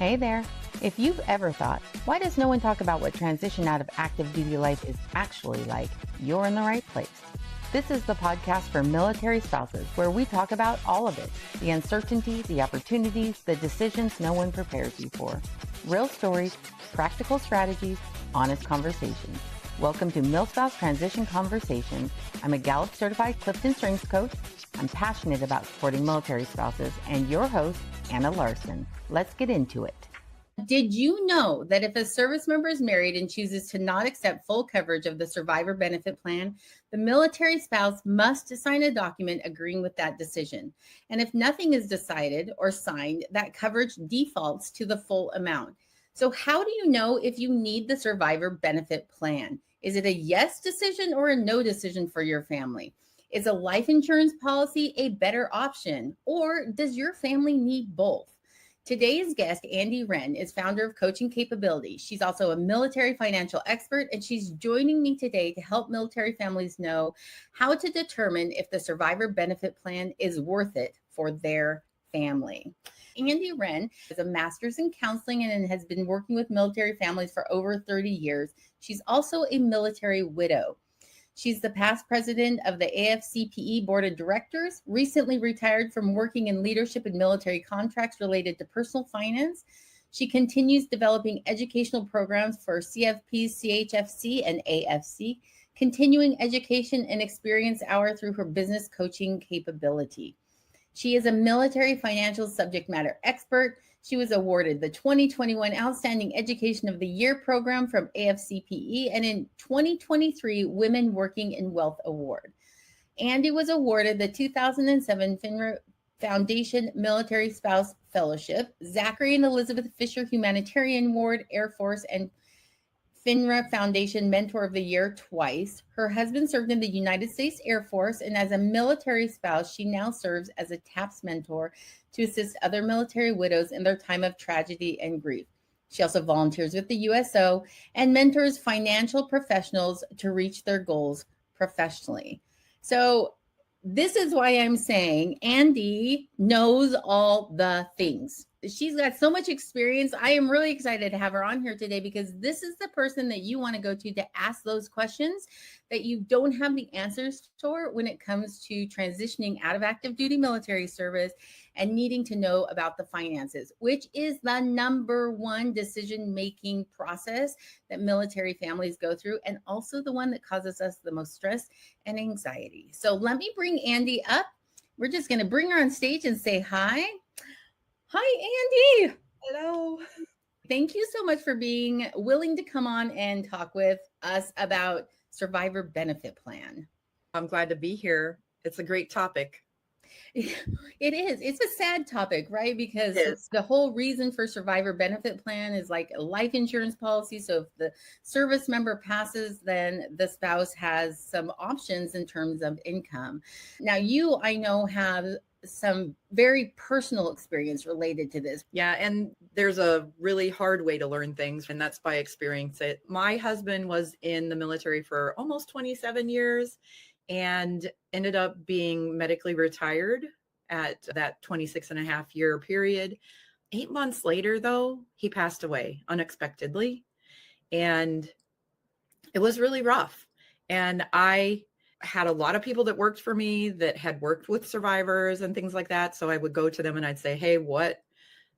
Hey there. If you've ever thought, why does no one talk about what transition out of active duty life is actually like, you're in the right place. This is the podcast for military spouses where we talk about all of it, the uncertainty, the opportunities, the decisions no one prepares you for. Real stories, practical strategies, honest conversations. Welcome to MilSpouse Transition Conversations. I'm a Gallup certified Clifton Strengths coach. I'm passionate about supporting military spouses and your host, Anna Larson. Let's get into it. Did you know that if a service member is married and chooses to not accept full coverage of the survivor benefit plan, the military spouse must sign a document agreeing with that decision? And if nothing is decided or signed, that coverage defaults to the full amount. So how do you know if you need the survivor benefit plan? Is it a yes decision or a no decision for your family? Is a life insurance policy a better option, or does your family need both? Today's guest, Andi Wrenn, is founder of Coaching Capability. She's also a military financial expert, and she's joining me today to help military families know how to determine if the survivor benefit plan is worth it for their family. Andi Wrenn is a master's in counseling and has been working with military families for over 30 years. She's also a military widow. She's the past president of the AFCPE Board of Directors, recently retired from working in leadership and military contracts related to personal finance. She continues developing educational programs for CFPs, CHFC, and AFC, continuing education and experience hour through her business coaching capability. She is a military financial subject matter expert. She was awarded the 2021 Outstanding Education of the Year program from AFCPE and in 2023 Women Working in Wealth Award. Andi was awarded the 2007 FINRA Foundation Military Spouse Fellowship, Zachary and Elizabeth Fisher Humanitarian Award, Air Force, and FINRA Foundation Mentor of the Year twice. Her husband served in the United States Air Force, and as a military spouse, she now serves as a TAPS mentor to assist other military widows in their time of tragedy and grief. She also volunteers with the USO and mentors financial professionals to reach their goals professionally. So this is why I'm saying Andi knows all the things. She's got so much experience. I am really excited to have her on here today because this is the person that you want to go to ask those questions that you don't have the answers for when it comes to transitioning out of active duty military service and needing to know about the finances, which is the number one decision-making process that military families go through, and also the one that causes us the most stress and anxiety. So let me bring Andi up. We're just going to bring her on stage and say hi. Hi, Andi. Hello. Thank you so much for being willing to come on and talk with us about survivor benefit plan. I'm glad to be here. It's a great topic. It is. It's a sad topic, right? Because the whole reason for survivor benefit plan is like a life insurance policy. So if the service member passes, then the spouse has some options in terms of income. Now, you, I know, have some very personal experience related to this. Yeah, and there's a really hard way to learn things, and that's by experience it. My husband was in the military for almost 27 years and ended up being medically retired at that 26 and a half year period. 8 months later, though, he passed away unexpectedly, and it was really rough. And I had a lot of people that worked for me that had worked with survivors and things like that. So I would go to them and I'd say, hey, what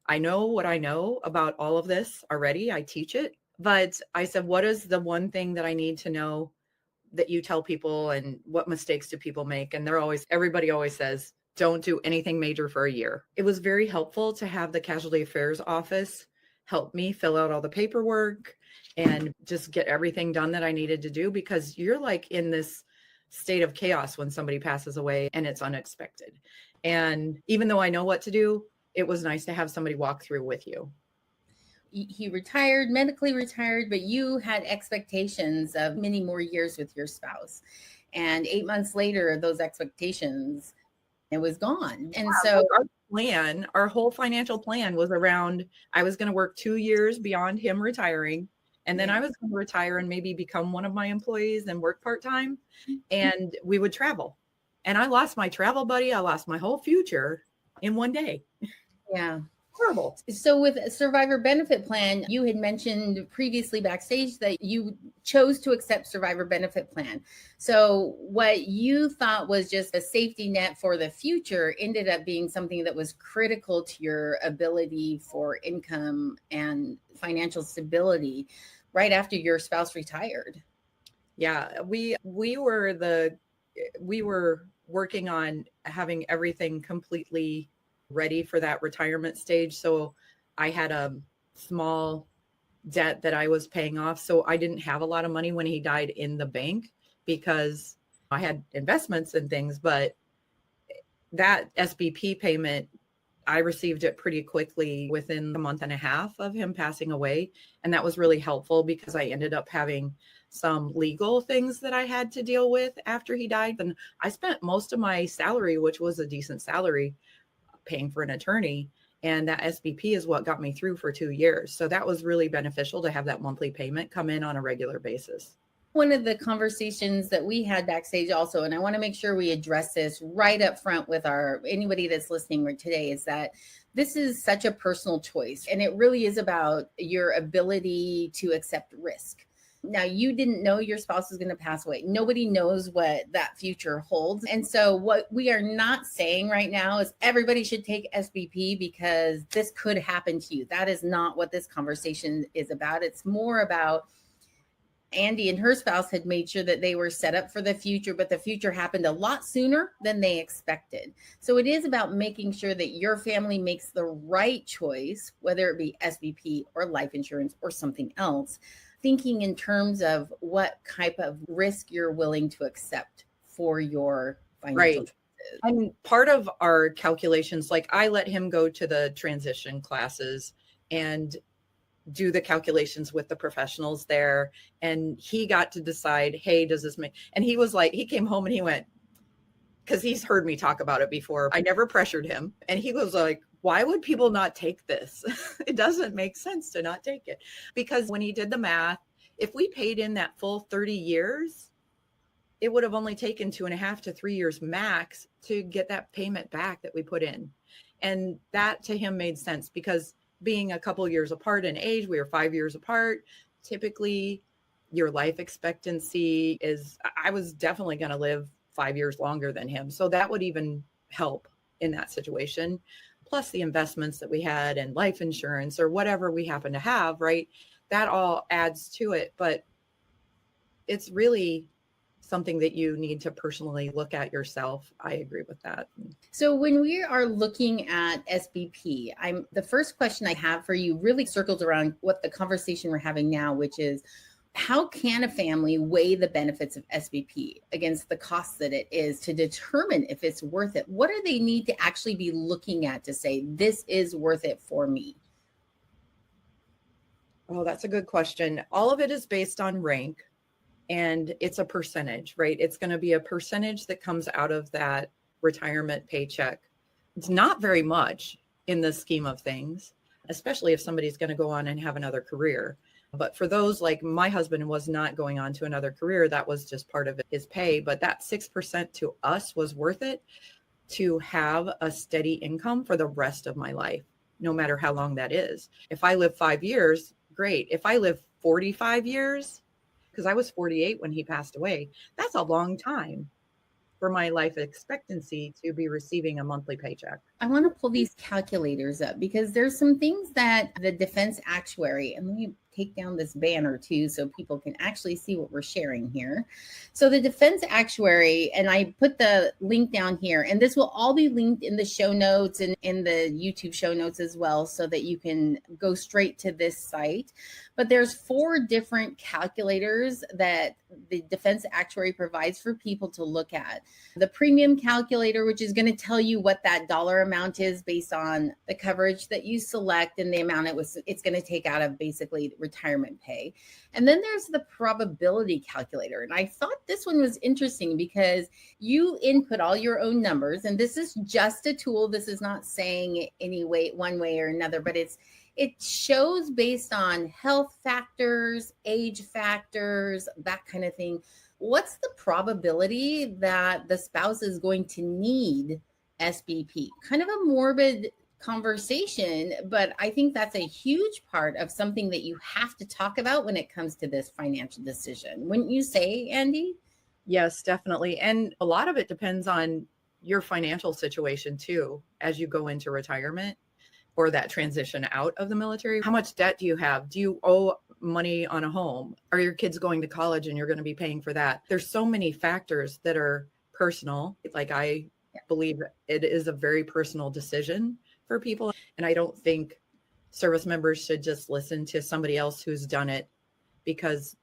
I know about all of this already. I teach it. But I said, what is the one thing that I need to know that you tell people, and what mistakes do people make? And everybody always says, don't do anything major for a year. It was very helpful to have the Casualty Affairs Office help me fill out all the paperwork and just get everything done that I needed to do, because you're like in this state of chaos when somebody passes away and it's unexpected. And even though I know what to do, it was nice to have somebody walk through with you. He retired, medically retired, but you had expectations of many more years with your spouse. And 8 months later, those expectations, it was gone. And so our whole financial plan was around, I was going to work 2 years beyond him retiring. And then I was going to retire and maybe become one of my employees and work part-time, and we would travel. And I lost my travel buddy. I lost my whole future in one day. Yeah. Horrible. So with a survivor benefit plan, you had mentioned previously backstage that you chose to accept survivor benefit plan. So what you thought was just a safety net for the future ended up being something that was critical to your ability for income and financial stability right after your spouse retired. Yeah, we were working on having everything completely ready for that retirement stage. So I had a small debt that I was paying off. So I didn't have a lot of money when he died in the bank because I had investments and things, but that SBP payment, I received it pretty quickly within a month and a half of him passing away. And that was really helpful because I ended up having some legal things that I had to deal with after he died. And I spent most of my salary, which was a decent salary, paying for an attorney. And that SBP is what got me through for 2 years. So that was really beneficial to have that monthly payment come in on a regular basis. One of the conversations that we had backstage also, and I want to make sure we address this right up front with anybody that's listening today, is that this is such a personal choice. And it really is about your ability to accept risk. Now, you didn't know your spouse was going to pass away. Nobody knows what that future holds. And so what we are not saying right now is everybody should take SBP because this could happen to you. That is not what this conversation is about. It's more about Andi and her spouse had made sure that they were set up for the future, but the future happened a lot sooner than they expected. So it is about making sure that your family makes the right choice, whether it be SBP or life insurance or something else, thinking in terms of what type of risk you're willing to accept for your financial choices. And part of our calculations, like I let him go to the transition classes and do the calculations with the professionals there. And he got to decide, hey, does this make, and he was like, he came home and he went, because he's heard me talk about it before. I never pressured him. And he was like, why would people not take this? It doesn't make sense to not take it. Because when he did the math, if we paid in that full 30 years, it would have only taken 2.5 to 3 years max to get that payment back that we put in. And that to him made sense because being a couple years apart in age, we were 5 years apart. Typically, your life expectancy is, I was definitely going to live 5 years longer than him. So that would even help in that situation. Plus the investments that we had and life insurance or whatever we happen to have, right? That all adds to it. But it's really something that you need to personally look at yourself. I agree with that. So when we are looking at SBP, the first question I have for you really circles around what the conversation we're having now, which is how can a family weigh the benefits of SBP against the costs that it is to determine if it's worth it? What do they need to actually be looking at to say this is worth it for me? Oh, that's a good question. All of it is based on rank. And it's a percentage, right? It's going to be a percentage that comes out of that retirement paycheck. It's not very much in the scheme of things, especially if somebody's going to go on and have another career. But for those, like my husband was not going on to another career, that was just part of his pay. But that 6% to us was worth it to have a steady income for the rest of my life, no matter how long that is. If I live 5 years, great. If I live 45 years, because I was 48 when he passed away. That's a long time for my life expectancy to be receiving a monthly paycheck. I want to pull these calculators up because there's some things that the defense actuary, and let me take down this banner too so people can actually see what we're sharing here. So the defense actuary, and I put the link down here, and this will all be linked in the show notes and in the YouTube show notes as well so that you can go straight to this site. But there's 4 different calculators that the defense actuary provides for people to look at. The premium calculator, which is going to tell you what that dollar amount is based on the coverage that you select and the amount it's going to take out of basically retirement pay. And then there's the probability calculator. And I thought this one was interesting because you input all your own numbers, and this is just a tool. This is not saying any way, one way or another, but it shows based on health factors, age factors, that kind of thing. What's the probability that the spouse is going to need SBP? Kind of a morbid conversation, but I think that's a huge part of something that you have to talk about when it comes to this financial decision. Wouldn't you say, Andi? Yes, definitely. And a lot of it depends on your financial situation too, as you go into retirement or that transition out of the military. How much debt do you have? Do you owe money on a home? Are your kids going to college and you're going to be paying for that? There's so many factors that are personal. Like I believe it is a very personal decision for people. And I don't think service members should just listen to somebody else who's done it, because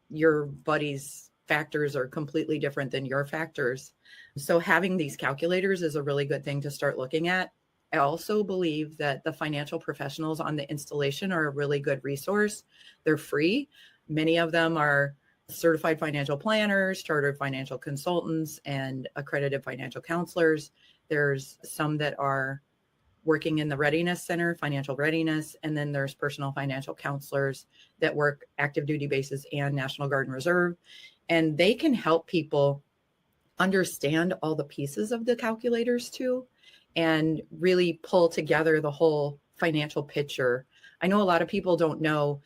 your buddy's factors are completely different than your factors. So having these calculators is a really good thing to start looking at. I also believe that the financial professionals on the installation are a really good resource. They're free. Many of them are certified financial planners, chartered financial consultants, and accredited financial counselors. There's some that are working in the Readiness Center, financial readiness, and then there's personal financial counselors that work active duty bases and National Guard and Reserve. And they can help people understand all the pieces of the calculators too, and really pull together the whole financial picture. I know a lot of people don't know,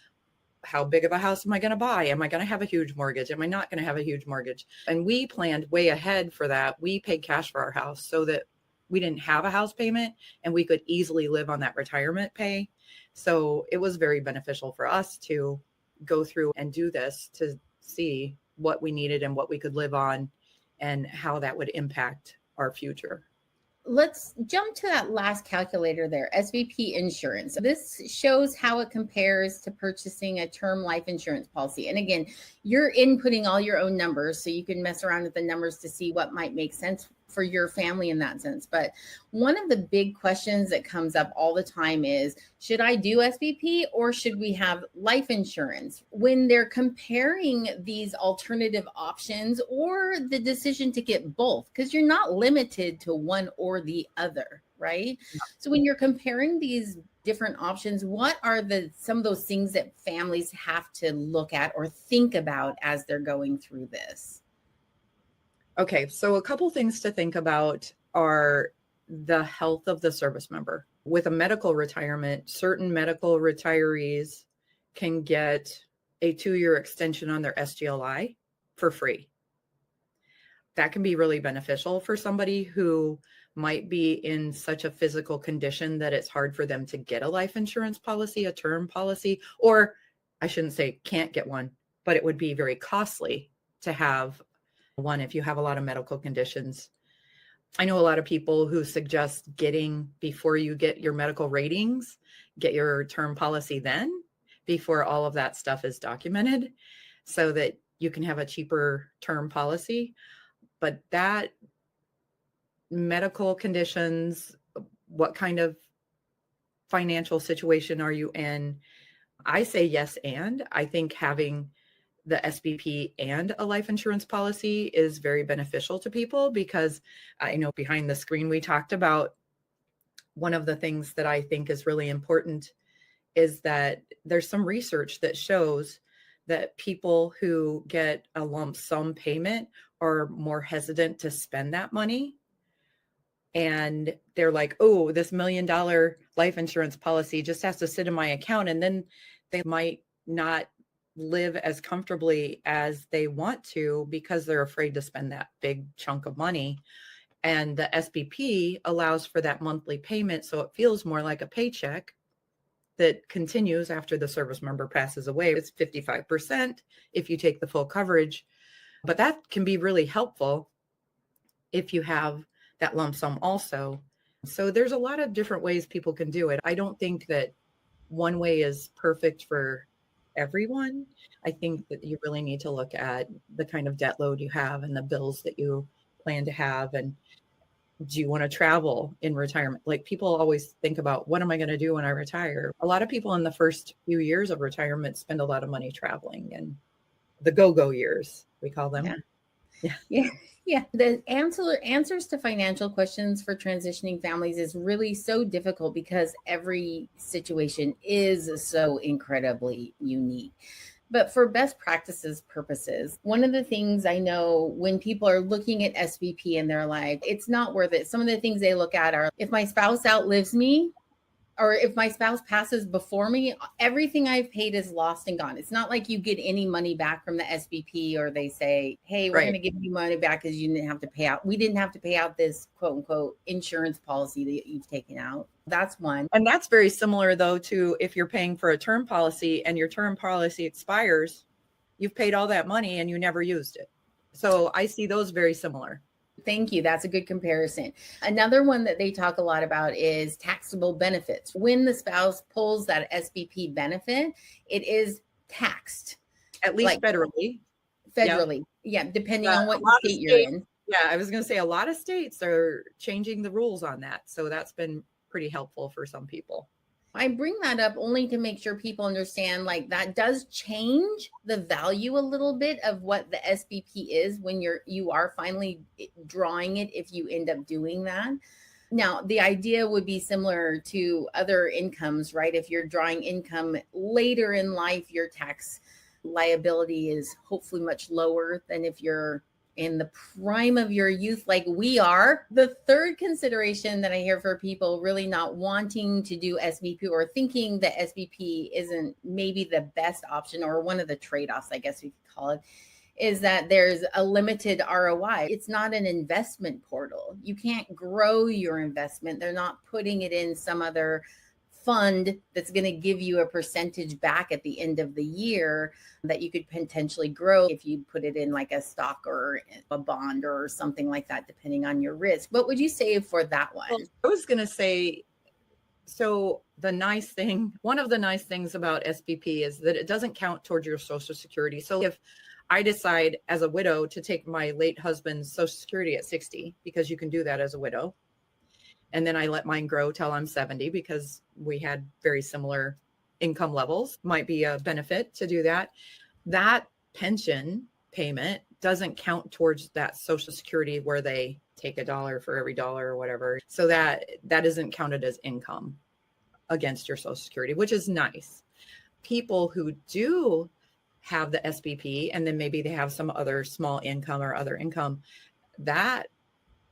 how big of a house am I going to buy? Am I going to have a huge mortgage? Am I not going to have a huge mortgage? And we planned way ahead for that. We paid cash for our house so that we didn't have a house payment and we could easily live on that retirement pay. So it was very beneficial for us to go through and do this to see what we needed and what we could live on and how that would impact our future. Let's jump to that last calculator there, SBP insurance. This shows how it compares to purchasing a term life insurance policy. And again, you're inputting all your own numbers, so you can mess around with the numbers to see what might make sense for your family in that sense. But one of the big questions that comes up all the time is, should I do SBP or should we have life insurance? When they're comparing these alternative options or the decision to get both, because you're not limited to one or the other, right? So when you're comparing these different options, what are some of those things that families have to look at or think about as they're going through this? Okay, so a couple things to think about are the health of the service member. With a medical retirement, certain medical retirees can get a 2-year extension on their SGLI for free. That can be really beneficial for somebody who might be in such a physical condition that it's hard for them to get a life insurance policy, a term policy, or I shouldn't say can't get one, but it would be very costly to have one if you have a lot of medical conditions. I know a lot of people who suggest getting, before you get your medical ratings, get your term policy then, before all of that stuff is documented, so that you can have a cheaper term policy. But that medical conditions, what kind of financial situation are you in? I say yes, and I think having the SBP and a life insurance policy is very beneficial to people, because I know behind the screen we talked about one of the things that I think is really important is that there's some research that shows that people who get a lump sum payment are more hesitant to spend that money. And they're like, oh, this $1 million life insurance policy just has to sit in my account. And then they might not live as comfortably as they want to because they're afraid to spend that big chunk of money. And the SBP allows for that monthly payment, so it feels more like a paycheck that continues after the service member passes away. It's 55% if you take the full coverage, but that can be really helpful if you have that lump sum also. So there's a lot of different ways people can do it. I don't think that one way is perfect for everyone. I think that you really need to look at the kind of debt load you have and the bills that you plan to have. And do you want to travel in retirement? Like, people always think about, what am I going to do when I retire? A lot of people in the first few years of retirement spend a lot of money traveling, and the go-go years, we call them. Yeah. The answers to financial questions for transitioning families is really so difficult because every situation is so incredibly unique. But for best practices purposes, one of the things I know when people are looking at SBP and they're like, it's not worth it. Some of the things they look at are, if my spouse outlives me, or if my spouse passes before me, everything I've paid is lost and gone. It's not like you get any money back from the SBP, or they say, hey, we're going to give you money back because you didn't have to pay out. We didn't have to pay out this quote unquote insurance policy that you've taken out. That's one. And that's very similar though to if you're paying for a term policy and your term policy expires, you've paid all that money and you never used it. So I see those very similar. Thank you. That's a good comparison. Another one that they talk a lot about is taxable benefits. When the spouse pulls that SBP benefit, it is taxed. At least federally. Federally. Yeah, depending on what state you're in. Yeah, I was going to say a lot of states are changing the rules on that. So that's been pretty helpful for some people. I bring that up only to make sure people understand, like, that does change the value a little bit of what the SBP is when you are finally drawing it, if you end up doing that. Now, the idea would be similar to other incomes, right? If you're drawing income later in life, your tax liability is hopefully much lower than if you're in the prime of your youth, like we are. The third consideration that I hear for people really not wanting to do SBP, or thinking that SBP isn't maybe the best option, or one of the trade-offs, I guess we could call it, is that there's a limited ROI. It's not an investment portal. You can't grow your investment. They're not putting it in some other fund that's going to give you a percentage back at the end of the year that you could potentially grow if you put it in like a stock or a bond or something like that, depending on your risk. What would you say for that one? Well, I was going to say, so one of the nice things about SBP is that it doesn't count towards your Social Security. So if I decide as a widow to take my late husband's Social Security at 60, because you can do that as a widow, and then I let mine grow till I'm 70 because we had very similar income levels, might be a benefit to do that. That pension payment doesn't count towards that Social Security where they take $1 for every dollar or whatever. So that isn't counted as income against your Social Security, which is nice. People who do have the SBP and then maybe they have some other small income or other income, that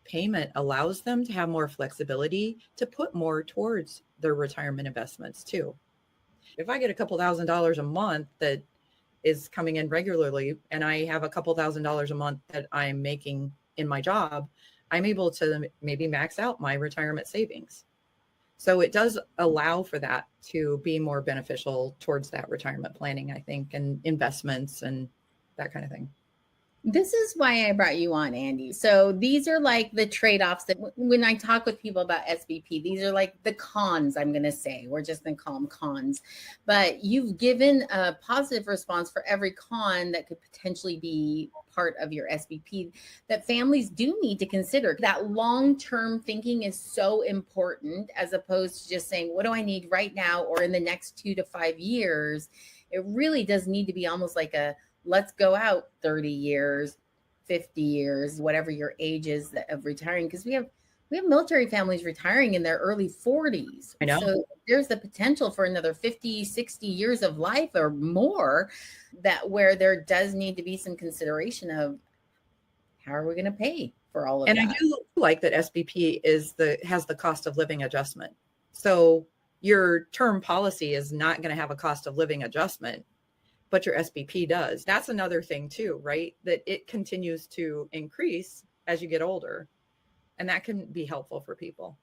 payment allows them to have more flexibility to put more towards their retirement investments too. If I get a couple $1,000s a month that is coming in regularly, and I have a couple $1,000s a month that I'm making in my job, I'm able to maybe max out my retirement savings. So it does allow for that to be more beneficial towards that retirement planning, I think, and investments and that kind of thing. This is why I brought you on, Andi. So these are like the trade-offs that when I talk with people about SBP, these are like the cons, I'm going to say. We're just going to call them cons. But you've given a positive response for every con that could potentially be part of your SBP that families do need to consider. That long-term thinking is so important, as opposed to just saying, what do I need right now or in the next 2 to 5 years? It really does need to be almost like a let's go out 30 years, 50 years, whatever your age is of retiring. Because we have military families retiring in their early 40s. I know. So there's the potential for another 50, 60 years of life or more, that where there does need to be some consideration of how are we going to pay for all of that. And I do like that SBP has the cost of living adjustment. So your term policy is not going to have a cost of living adjustment, but your SBP does. That's another thing too, right? That it continues to increase as you get older. And that can be helpful for people.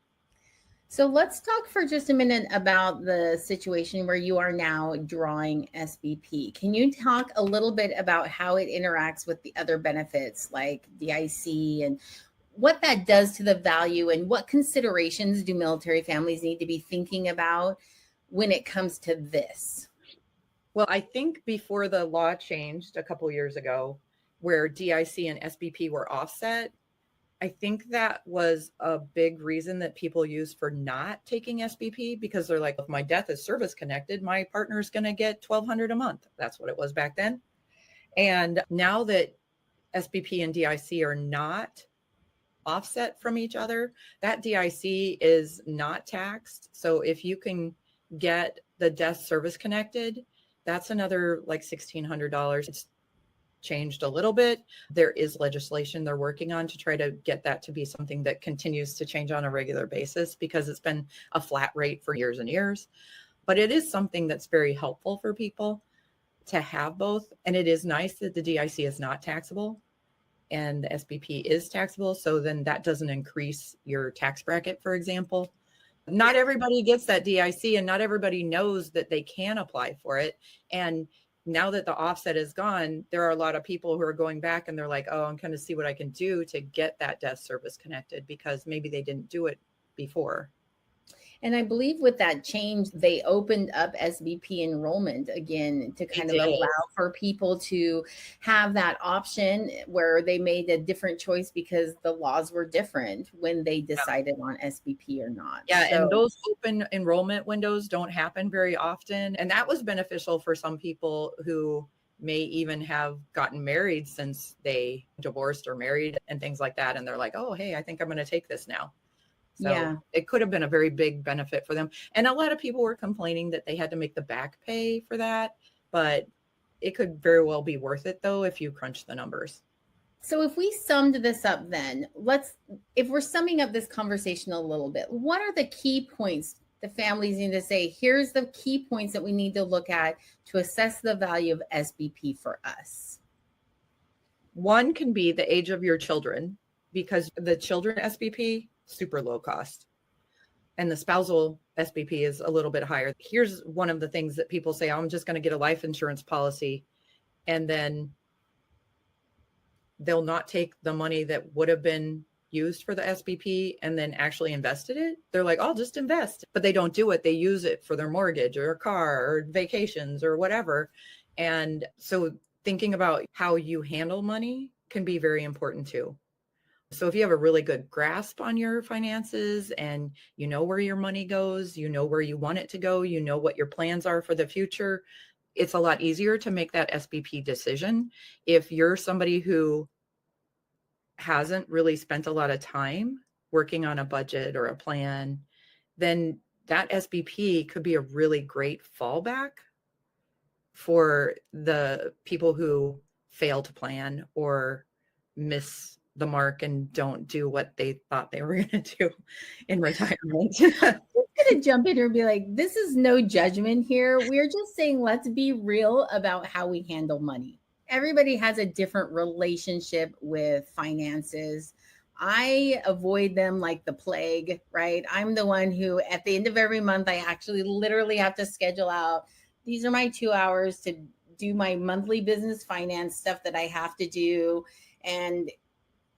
So let's talk for just a minute about the situation where you are now drawing SBP. Can you talk a little bit about how it interacts with the other benefits like DIC and what that does to the value, and what considerations do military families need to be thinking about when it comes to this? Well, I think before the law changed a couple years ago, where DIC and SBP were offset, I think that was a big reason that people use for not taking SBP, because they're like, if my death is service connected, my partner's going to get $1,200 a month. That's what it was back then. And now that SBP and DIC are not offset from each other, that DIC is not taxed. So if you can get the death service connected, That's another like $1,600. It's changed a little bit. There is legislation they're working on to try to get that to be something that continues to change on a regular basis, because it's been a flat rate for years and years. But it is something that's very helpful for people to have both. And it is nice that the DIC is not taxable and the SBP is taxable. So then that doesn't increase your tax bracket, for example. Not everybody gets that DIC, and not everybody knows that they can apply for it. And now that the offset is gone, there are a lot of people who are going back and they're like, oh, I'm going to see what I can do to get that death service connected, because maybe they didn't do it before. And I believe with that change, they opened up SBP enrollment again to kind of allow for people to have that option, where they made a different choice because the laws were different when they decided on SBP or not. Yeah, so, and those open enrollment windows don't happen very often. And that was beneficial for some people who may even have gotten married since they divorced or married and things like that. And they're like, oh, hey, I think I'm going to take this now. So it could have been a very big benefit for them. And a lot of people were complaining that they had to make the back pay for that, but it could very well be worth it though, if you crunch the numbers. So if we summed this up, then if we're summing up this conversation a little bit, what are the key points the families need to say? Here's the key points that we need to look at to assess the value of SBP for us. One can be the age of your children, because the children SBP, super low cost. And the spousal SBP is a little bit higher. Here's one of the things that people say, I'm just going to get a life insurance policy. And then they'll not take the money that would have been used for the SBP and then actually invested it. They're like, I'll just invest, but they don't do it. They use it for their mortgage or a car or vacations or whatever. And so thinking about how you handle money can be very important too. So if you have a really good grasp on your finances and you know where your money goes, you know where you want it to go, you know what your plans are for the future, it's a lot easier to make that SBP decision. If you're somebody who hasn't really spent a lot of time working on a budget or a plan, then that SBP could be a really great fallback for the people who fail to plan or miss the mark and don't do what they thought they were going to do in retirement. I'm going to jump in here and be like, this is no judgment here. We're just saying, let's be real about how we handle money. Everybody has a different relationship with finances. I avoid them like the plague, right? I'm the one who at the end of every month, I actually literally have to schedule out, these are my 2 hours to do my monthly business finance stuff that I have to do. And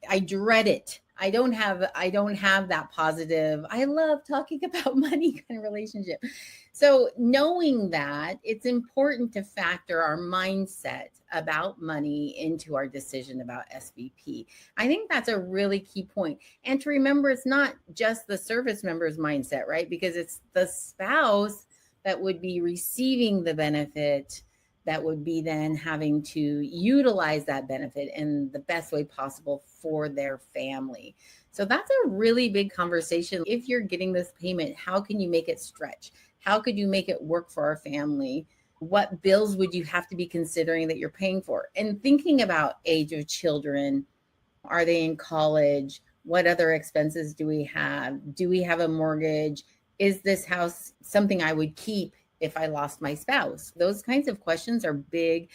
I dread it. I don't have that positive, I love talking about money kind of relationship. So knowing that, it's important to factor our mindset about money into our decision about SBP. I think that's a really key point. And to remember, it's not just the service member's mindset, right? Because it's the spouse that would be receiving the benefit that would be then having to utilize that benefit in the best way possible for their family. So that's a really big conversation. If you're getting this payment, how can you make it stretch? How could you make it work for our family? What bills would you have to be considering that you're paying for? And thinking about age of children, are they in college? What other expenses do we have? Do we have a mortgage? Is this house something I would keep if I lost my spouse? Those kinds of questions are big,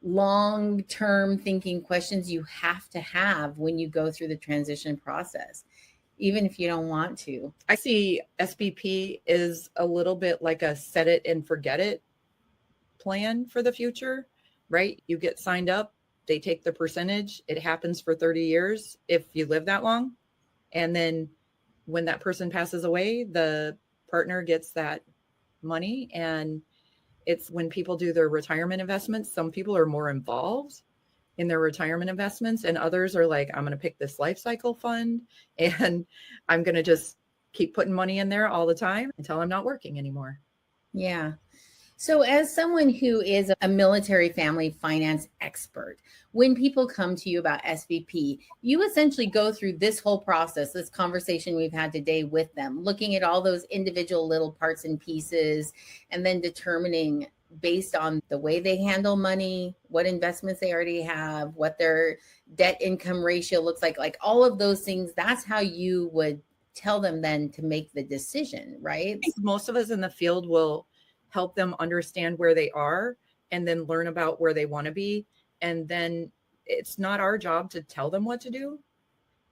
long-term thinking questions you have to have when you go through the transition process, even if you don't want to. I see SBP is a little bit like a set it and forget it plan for the future, right? You get signed up, they take the percentage, it happens for 30 years if you live that long. And then when that person passes away, the partner gets that money. And it's when people do their retirement investments, some people are more involved in their retirement investments and others are like, I'm going to pick this life cycle fund and I'm going to just keep putting money in there all the time until I'm not working anymore. Yeah. So as someone who is a military family finance expert, when people come to you about SBP, you essentially go through this whole process, this conversation we've had today with them, looking at all those individual little parts and pieces, and then determining based on the way they handle money, what investments they already have, what their debt income ratio looks like all of those things. That's how you would tell them then to make the decision, right? I think most of us in the field will help them understand where they are and then learn about where they want to be. And then it's not our job to tell them what to do.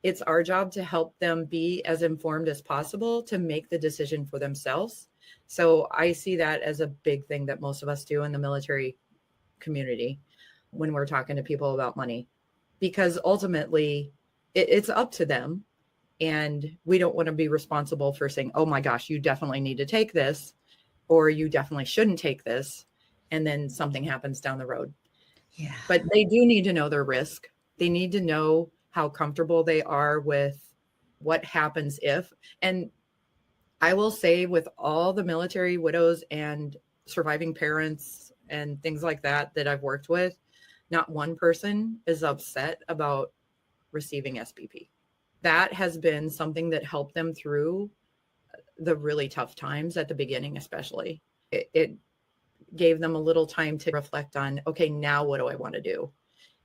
It's our job to help them be as informed as possible to make the decision for themselves. So I see that as a big thing that most of us do in the military community when we're talking to people about money, because ultimately it's up to them. And we don't want to be responsible for saying, oh my gosh, you definitely need to take this, or you definitely shouldn't take this. And then something happens down the road. Yeah. But they do need to know their risk. They need to know how comfortable they are with what happens if. And I will say, with all the military widows and surviving parents and things like that I've worked with, not one person is upset about receiving SBP. That has been something that helped them through the really tough times at the beginning, especially. It gave them a little time to reflect on, okay, now what do I want to do?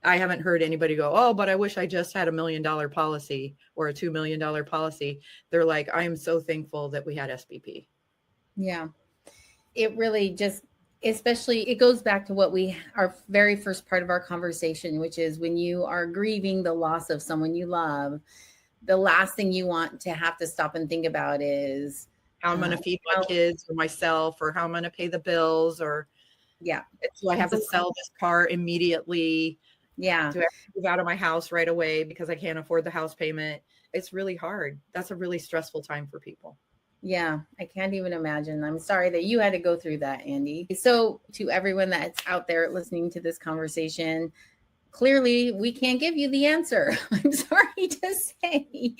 I haven't heard anybody go, oh, but I wish I just had $1 million policy or a $2 million policy. They're like, I am so thankful that we had SBP. Yeah. It really just, especially, it goes back to our very first part of our conversation, which is when you are grieving the loss of someone you love, the last thing you want to have to stop and think about is how I'm going to feed my kids or myself, or how I'm going to pay the bills, or do I have to sell this car immediately? Yeah. Do I have to move out of my house right away because I can't afford the house payment? It's really hard. That's a really stressful time for people. Yeah, I can't even imagine. I'm sorry that you had to go through that, Andi. So to everyone that's out there listening to this conversation, clearly we can't give you the answer. I'm sorry to say.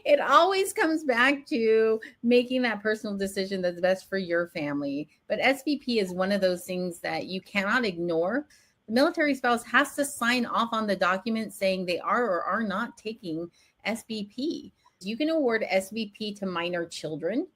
It always comes back to making that personal decision that's best for your family. But SBP is one of those things that you cannot ignore. The military spouse has to sign off on the document saying they are or are not taking SBP. You can award SBP to minor children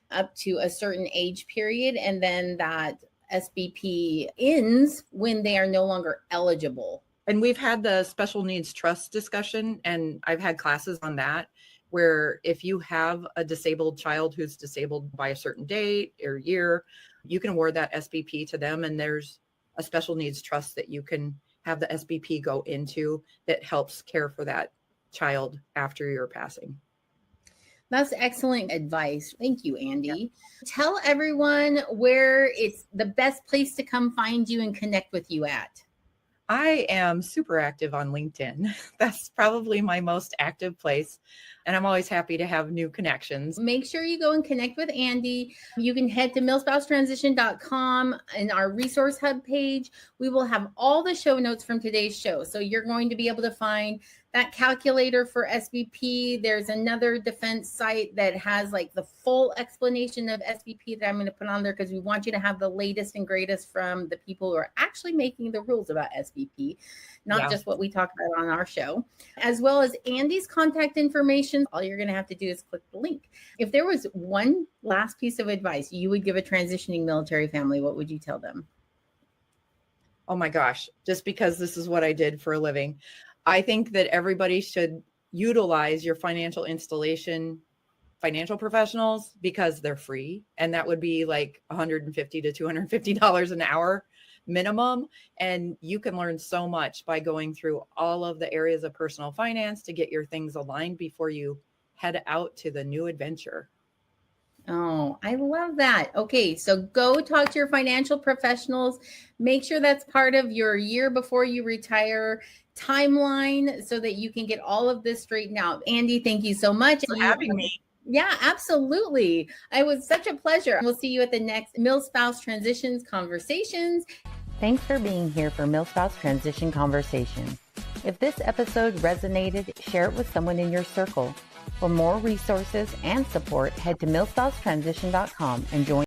up to a certain age period, and then that SBP ends when they are no longer eligible. And we've had the special needs trust discussion, and I've had classes on that, where if you have a disabled child who's disabled by a certain date or year, you can award that SBP to them. And there's a special needs trust that you can have the SBP go into that helps care for that child after your passing. That's excellent advice. Thank you, Andi. Yeah. Tell everyone where it's the best place to come find you and connect with you at. I am super active on LinkedIn. That's probably my most active place. And I'm always happy to have new connections. Make sure you go and connect with Andi. You can head to milspousetransition.com in our resource hub page. We will have all the show notes from today's show. So you're going to be able to find that calculator for SBP. There's another defense site that has like the full explanation of SBP that I'm going to put on there, because we want you to have the latest and greatest from the people who are actually making the rules about SBP, not just what we talk about on our show, as well as Andi's contact information. All you're going to have to do is click the link. If there was one last piece of advice you would give a transitioning military family, what would you tell them? Oh my gosh, just because this is what I did for a living, I think that everybody should utilize your financial installation financial professionals, because they're free. And that would be like $150 to $250 an hour minimum. And you can learn so much by going through all of the areas of personal finance to get your things aligned before you head out to the new adventure. Oh, I love that. Okay, so go talk to your financial professionals. Make sure that's part of your year before you retire timeline so that you can get all of this straightened out. Andi, thank you so much for having me. Yeah, absolutely. It was such a pleasure. We'll see you at the next MilSpouse Transitions Conversations. Thanks for being here for MilSpouse Transition Conversations. If this episode resonated, share it with someone in your circle. For more resources and support, head to milspousetransition.com and join